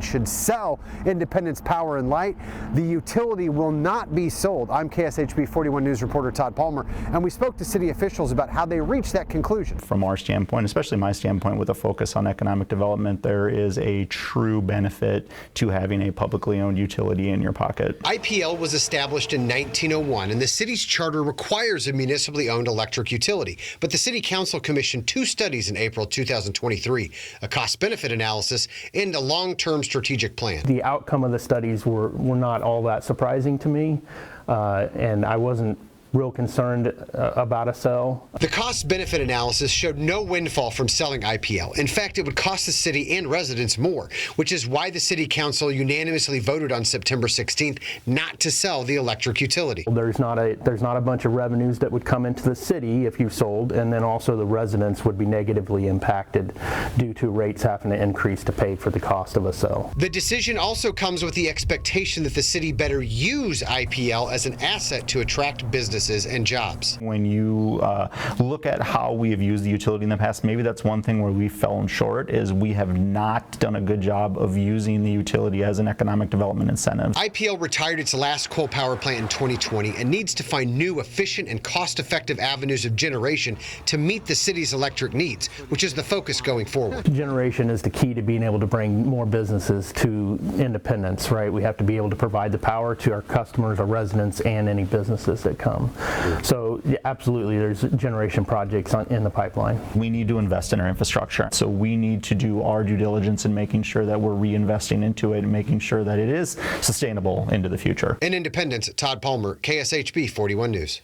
should sell Independence Power and Light. The utility will not be sold. I'm KSHB 41 News reporter Todd Palmer, and we spoke to city officials about how they reached that conclusion. From our standpoint, especially my standpoint, with a focus on economic development, there is a true benefit to having a publicly owned utility in your pocket. IPL was established in 1901, and the city's charter requires a municipally owned electric utility. But the City Council commissioned two studies in April 2023, a cost-benefit analysis and a long-term strategic plan. The outcome of the studies were not all that surprising to me, and I wasn't real concerned about a sell. The cost-benefit analysis showed no windfall from selling IPL. In fact, it would cost the city and residents more, which is why the City Council unanimously voted on September 16th not to sell the electric utility. There's not a bunch of revenues that would come into the city if you sold, and then also the residents would be negatively impacted due to rates having to increase to pay for the cost of a sell. The decision also comes with the expectation that the city better use IPL as an asset to attract businesses and jobs. When you look at how we have used the utility in the past, maybe that's one thing where we've fallen short, is we have not done a good job of using the utility as an economic development incentive. IPL retired its last coal power plant in 2020 and needs to find new, efficient, and cost-effective avenues of generation to meet the city's electric needs, which is the focus going forward. Generation is the key to being able to bring more businesses to Independence, right? We have to be able to provide the power to our customers, our residents, and any businesses that come. So yeah, absolutely, there's generation projects in the pipeline. We need to invest in our infrastructure. So we need to do our due diligence in making sure that we're reinvesting into it and making sure that it is sustainable into the future. In Independence, Todd Palmer, KSHB 41 News.